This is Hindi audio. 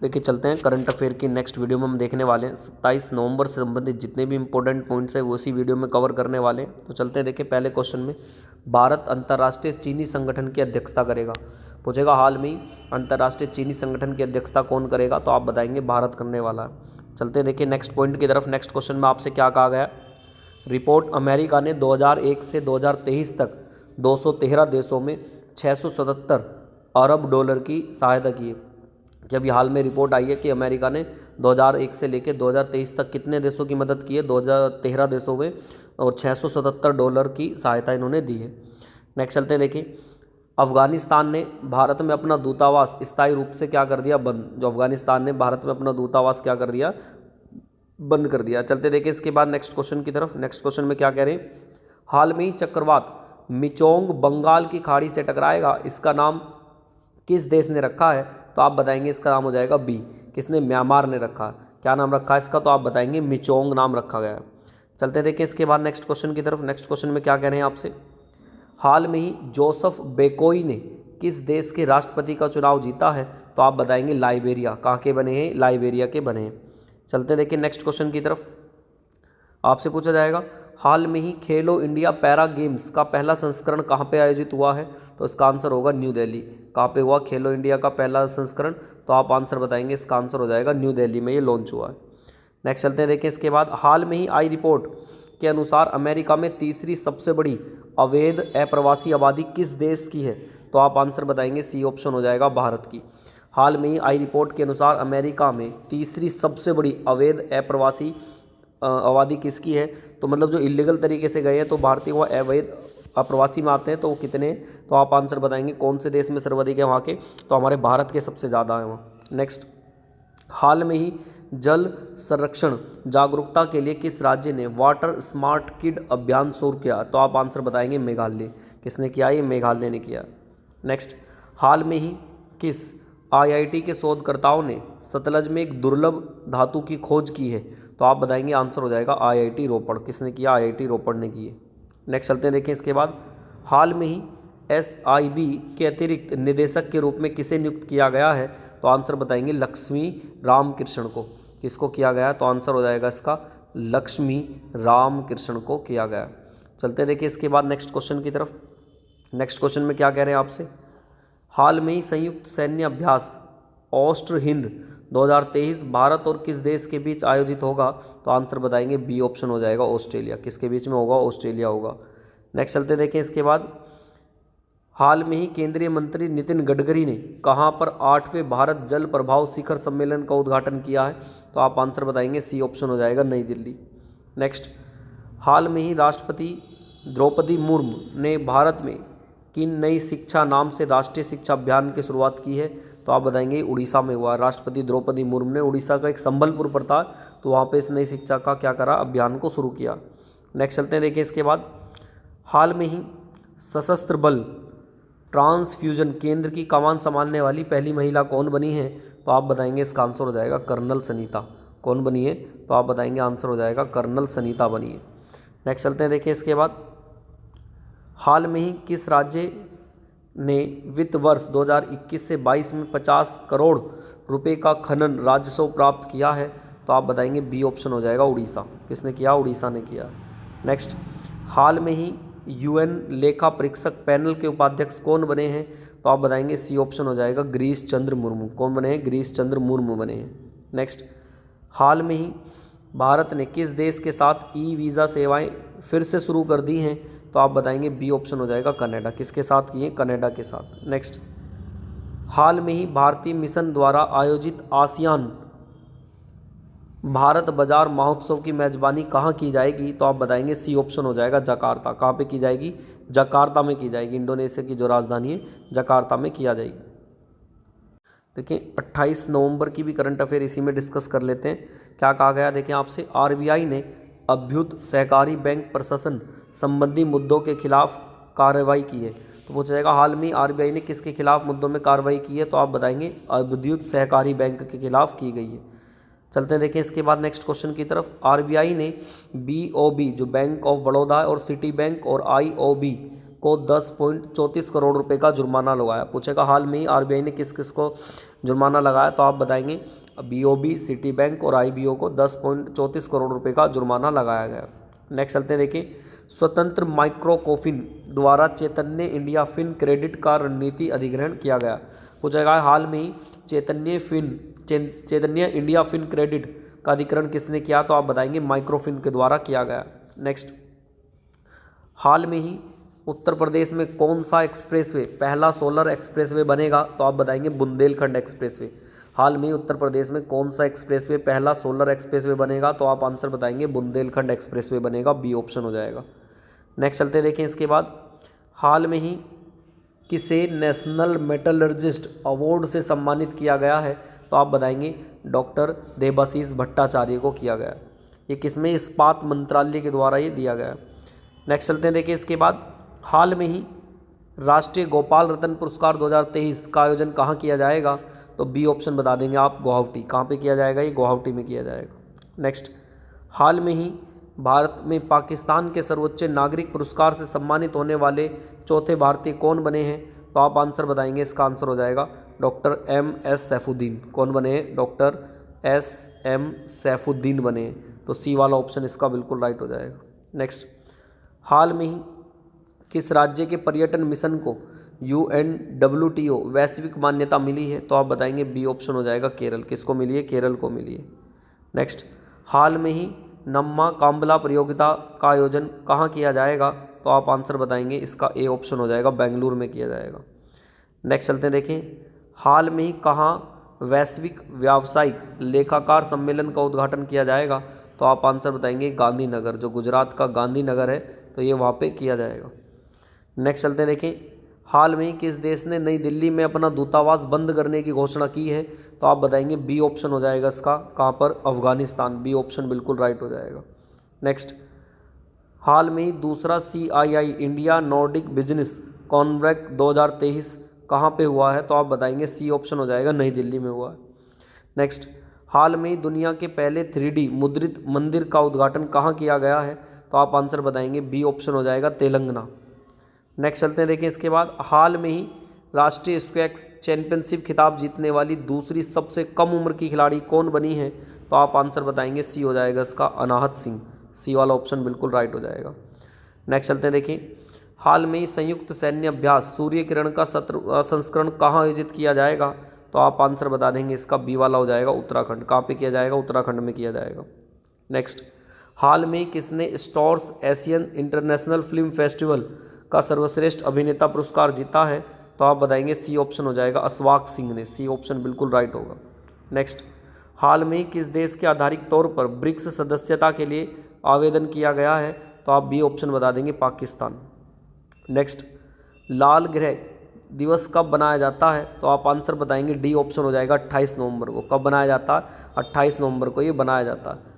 देखिए चलते हैं करंट अफेयर की नेक्स्ट वीडियो में हम देखने वाले हैं 27 नवंबर से संबंधित जितने भी इंपॉर्टेंट पॉइंट्स हैं वो इसी वीडियो में कवर करने वाले हैं। तो चलते हैं, देखिए पहले क्वेश्चन में, भारत अंतर्राष्ट्रीय चीनी संगठन की अध्यक्षता करेगा। पूछेगा हाल में ही अंतर्राष्ट्रीय चीनी संगठन की अध्यक्षता कौन करेगा, तो आप बताएंगे भारत करने वाला है। चलते हैं देखिए नेक्स्ट पॉइंट की तरफ। नेक्स्ट क्वेश्चन में आपसे क्या कहा गया, रिपोर्ट अमेरिका ने 2001 से 2023 तक 213 देशों में 677 अरब डॉलर की सहायता की है। कि अभी हाल में रिपोर्ट आई है कि अमेरिका ने 2001 से लेकर 2023 तक कितने देशों की मदद की है, 2013 देशों में, और 677 डॉलर की सहायता इन्होंने दी है। नेक्स्ट चलते हैं, देखिए अफगानिस्तान ने भारत में अपना दूतावास स्थायी रूप से क्या कर दिया, बंद। जो अफगानिस्तान ने भारत में अपना दूतावास क्या कर दिया, बंद कर दिया। चलते देखिए इसके बाद नेक्स्ट क्वेश्चन की तरफ। नेक्स्ट क्वेश्चन में क्या कह रहे हैं, हाल में ही चक्रवात मिचोंग बंगाल की खाड़ी से टकराएगा, इसका नाम किस देश ने रखा है, तो आप बताएंगे इसका नाम हो जाएगा बी। किसने, म्यांमार ने रखा। क्या नाम रखा है इसका, तो आप बताएंगे मिचोंग नाम रखा गया है। चलते देखिए इसके बाद नेक्स्ट क्वेश्चन की तरफ। नेक्स्ट क्वेश्चन में क्या कह रहे हैं आपसे, हाल में ही जोसेफ बेकोई ने किस देश के राष्ट्रपति का चुनाव जीता है, तो आप बताएंगे लाइबेरिया। कहाँ के बने हैं, लाइबेरिया के बने हैं। चलते देखिए नेक्स्ट क्वेश्चन की तरफ। आपसे पूछा जाएगा, हाल में ही खेलो इंडिया पैरा गेम्स का पहला संस्करण कहाँ पे आयोजित हुआ है, तो इसका आंसर होगा न्यू दिल्ली। कहाँ पे हुआ खेलो इंडिया का पहला संस्करण, तो आप आंसर बताएंगे इसका आंसर हो जाएगा न्यू दिल्ली में ये लॉन्च हुआ है। नेक्स्ट चलते हैं, देखिए इसके बाद, हाल में ही आई रिपोर्ट के अनुसार अमेरिका में तीसरी सबसे बड़ी अवैध अप्रवासी आबादी किस देश की है, तो आप आंसर बताएंगे सी ऑप्शन हो जाएगा भारत की। हाल में ही आई रिपोर्ट के अनुसार अमेरिका में तीसरी सबसे बड़ी अवैध अप्रवासी आबादी किसकी है, तो मतलब जो इलीगल तरीके से गए हैं तो भारतीय वो अवैध अप्रवासी में आते हैं, तो वो कितने, तो आप आंसर बताएंगे कौन से देश में सर्वाधिक है वहाँ के, तो हमारे भारत के सबसे ज़्यादा है वहाँ। नेक्स्ट, हाल में ही जल संरक्षण जागरूकता के लिए किस राज्य ने वाटर स्मार्ट किड अभियान शुरू किया, तो आप आंसर बताएंगे मेघालय। किसने किया, ये मेघालय ने किया। नेक्स्ट, हाल में ही किस आईआईटी के शोधकर्ताओं ने सतलज में एक दुर्लभ धातु की खोज की है, तो आप बताएंगे आंसर हो जाएगा आईआईटी रोपड़। किसने किया, आईआईटी रोपड़ ने की है। नेक्स्ट चलते हैं, देखिए इसके बाद, हाल में ही एसआईबी के अतिरिक्त निदेशक के रूप में किसे नियुक्त किया गया है, तो आंसर बताएंगे लक्ष्मी रामकृष्ण को। किसको किया गया, तो आंसर हो जाएगा इसका लक्ष्मी रामकृष्ण को किया गया। चलते देखिए इसके बाद नेक्स्ट क्वेश्चन की तरफ। नेक्स्ट क्वेश्चन में क्या कह रहे हैं आपसे, हाल में ही संयुक्त सैन्य अभ्यास ऑस्ट्र हिंद 2023 भारत और किस देश के बीच आयोजित होगा, तो आंसर बताएंगे बी ऑप्शन हो जाएगा ऑस्ट्रेलिया। किसके बीच में होगा, ऑस्ट्रेलिया होगा। नेक्स्ट चलते देखें इसके बाद, हाल में ही केंद्रीय मंत्री नितिन गडकरी ने कहां पर 8वें भारत जल प्रभाव शिखर सम्मेलन का उद्घाटन किया है, तो आप आंसर बताएंगे सी ऑप्शन हो जाएगा नई दिल्ली। नेक्स्ट, हाल में ही राष्ट्रपति द्रौपदी मुर्मू ने भारत में किन नई शिक्षा नाम से राष्ट्रीय शिक्षा अभियान की शुरुआत की है, तो आप बताएंगे उड़ीसा में हुआ। राष्ट्रपति द्रौपदी मुर्मू ने उड़ीसा का एक संबलपुर पर था, तो वहाँ पे इस नई शिक्षा का क्या करा, अभियान को शुरू किया। नेक्स्ट चलते हैं, देखिए इसके बाद, हाल में ही सशस्त्र बल ट्रांसफ्यूजन केंद्र की कमान संभालने वाली पहली महिला कौन बनी है, तो आप बताएंगे इसका आंसर हो जाएगा कर्नल सनीता। कौन बनी है, तो आप बताएंगे आंसर हो जाएगा कर्नल सनीता बनी है। नेक्स्ट चलते हैं, देखिए इसके बाद, हाल में ही किस राज्य ने वित्त वर्ष 2021 से 22 में 50 करोड़ रुपए का खनन राजस्व प्राप्त किया है, तो आप बताएंगे बी ऑप्शन हो जाएगा उड़ीसा। किसने किया, उड़ीसा ने किया। नेक्स्ट, हाल में ही यूएन लेखा परीक्षक पैनल के उपाध्यक्ष कौन बने हैं, तो आप बताएंगे सी ऑप्शन हो जाएगा गिरीश चंद्र मुर्मू। कौन बने हैं, गिरीश चंद्र मुर्मू बने हैं। नेक्स्ट, हाल में ही भारत ने किस देश के साथ ई वीज़ा सेवाएं फिर से शुरू कर दी हैं, तो आप बताएंगे बी ऑप्शन हो जाएगा कनाडा। किसके साथ किए, कनाडा के साथ। नेक्स्ट, हाल में ही भारतीय मिशन द्वारा आयोजित आसियान भारत बाजार महोत्सव की मेजबानी कहाँ की जाएगी, तो आप बताएंगे सी ऑप्शन हो जाएगा जकार्ता। कहाँ पे की जाएगी, जकार्ता में की जाएगी। इंडोनेशिया की जो राजधानी है जकार्ता में किया जाएगी। देखिए 28 नवंबर की भी करंट अफेयर इसी में डिस्कस कर लेते हैं। क्या कहा गया, देखिए आपसे, आरबीआई ने अभ्युत सहकारी बैंक प्रशासन संबंधी मुद्दों के खिलाफ कार्रवाई की है, तो पूछा जाएगा हाल में आरबीआई ने किसके खिलाफ मुद्दों में कार्रवाई की है, तो आप बताएंगे अभ्युत सहकारी बैंक के खिलाफ की गई है। चलते हैं, देखिए इसके बाद नेक्स्ट क्वेश्चन की तरफ। आरबीआई ने बीओबी जो बैंक ऑफ बड़ौदा और सिटी बैंक और आईओबी को 10.34 करोड़ रुपए का जुर्माना लगाया। पूछेगा हाल में ही आरबीआई ने किस किस को जुर्माना लगाया, तो आप बताएंगे बीओबी, सिटी बैंक और आईबीओ को 10.34 करोड़ रुपए का जुर्माना लगाया गया। नेक्स्ट चलते हैं, देखिए स्वतंत्र माइक्रोकोफिन द्वारा चैतन्य इंडिया फिन क्रेडिट का रणनीति अधिग्रहण किया गया। पूछेगा हाल में ही चैतन्य इंडिया फिन क्रेडिट का अधिग्रहण किसने किया, तो आप बताएंगे माइक्रोफिन के द्वारा किया गया। नेक्स्ट, हाल में ही उत्तर प्रदेश में कौन सा एक्सप्रेसवे पहला सोलर एक्सप्रेसवे बनेगा, तो आप बताएंगे बुंदेलखंड एक्सप्रेसवे। हाल में ही उत्तर प्रदेश में कौन सा एक्सप्रेसवे पहला सोलर एक्सप्रेसवे बनेगा, तो आप आंसर बताएंगे बुंदेलखंड एक्सप्रेसवे बनेगा, बी ऑप्शन हो जाएगा। नेक्स्ट चलते हैं, देखें इसके बाद हाल में ही किसे नेशनल मेटलर्जिस्ट अवार्ड से सम्मानित किया गया है, तो आप बताएंगे डॉक्टर देबाशीष भट्टाचार्य को किया गया। ये किसमें, इस्पात मंत्रालय के द्वारा ये दिया गया। नेक्स्ट चलते हैं, देखिए इसके बाद हाल में ही राष्ट्रीय गोपाल रत्न पुरस्कार 2023 का आयोजन कहाँ किया जाएगा, तो बी ऑप्शन बता देंगे आप, गुवाहाटी। कहाँ पे किया जाएगा, ये गुवाहाटी में किया जाएगा। नेक्स्ट, हाल में ही भारत में पाकिस्तान के सर्वोच्च नागरिक पुरस्कार से सम्मानित होने वाले चौथे भारतीय कौन बने हैं, तो आप आंसर बताएंगे, इसका आंसर हो जाएगा डॉक्टर MS सैफुद्दीन। कौन बने हैं, डॉक्टर SM सैफुद्दीन बने हैं, तो सी वाला ऑप्शन इसका बिल्कुल राइट हो जाएगा। नेक्स्ट, हाल में ही किस राज्य के पर्यटन मिशन को UNWTO वैश्विक मान्यता मिली है, तो आप बताएंगे बी ऑप्शन हो जाएगा केरल। किसको मिली है, केरल को मिली है। नेक्स्ट, हाल में ही नम्मा काम्बला प्रतियोगिता का आयोजन कहाँ किया जाएगा, तो आप आंसर बताएंगे, इसका ए ऑप्शन हो जाएगा, बेंगलुरु में किया जाएगा। नेक्स्ट चलते हैं, देखें हाल में ही कहाँ वैश्विक व्यावसायिक लेखाकार सम्मेलन का उद्घाटन किया जाएगा, तो आप आंसर बताएंगे गांधीनगर, जो गुजरात का गांधीनगर है, तो ये वहाँ पे किया जाएगा। नेक्स्ट चलते हैं, देखें हाल में ही किस देश ने नई दिल्ली में अपना दूतावास बंद करने की घोषणा की है, तो आप बताएंगे बी ऑप्शन हो जाएगा इसका, कहाँ पर, अफगानिस्तान। बी ऑप्शन बिल्कुल राइट हो जाएगा। नेक्स्ट, हाल में ही दूसरा CII India Nordic business Congress 2023 कहाँ पे हुआ है, तो आप बताएंगे सी ऑप्शन हो जाएगा, नई दिल्ली में हुआ है। नेक्स्ट, हाल में ही दुनिया के पहले 3D मुद्रित मंदिर का उद्घाटन कहाँ किया गया है, तो आप आंसर बताएंगे, बी ऑप्शन हो जाएगा, तेलंगाना। नेक्स्ट चलते हैं, देखिए इसके बाद हाल में ही राष्ट्रीय स्क्वैश चैंपियनशिप खिताब जीतने वाली दूसरी सबसे कम उम्र की खिलाड़ी कौन बनी है, तो आप आंसर बताएंगे, सी हो जाएगा इसका, अनाहत सिंह। सी वाला ऑप्शन बिल्कुल राइट हो जाएगा। नेक्स्ट चलते हैं, देखिए हाल में ही संयुक्त सैन्य अभ्यास सूर्य किरण का संस्करण कहाँ आयोजित किया जाएगा, तो आप आंसर बता देंगे, इसका बी वाला हो जाएगा, उत्तराखंड। कहाँ पे किया जाएगा, उत्तराखंड में किया जाएगा। नेक्स्ट, हाल में किसने stars Asian international film festival का सर्वश्रेष्ठ अभिनेता पुरस्कार जीता है, तो आप बताएंगे सी ऑप्शन हो जाएगा, अशफाक सिंह ने। सी ऑप्शन बिल्कुल राइट होगा। नेक्स्ट, हाल में किस देश के आधारिक तौर पर ब्रिक्स सदस्यता के लिए आवेदन किया गया है, तो आप बी ऑप्शन बता देंगे, पाकिस्तान। नेक्स्ट, लाल ग्रह दिवस कब बनाया जाता है, तो आप आंसर बताएंगे, डी ऑप्शन हो जाएगा, 28 नवंबर को। कब बनाया जाता है, 28 नवंबर को ये बनाया जाता है।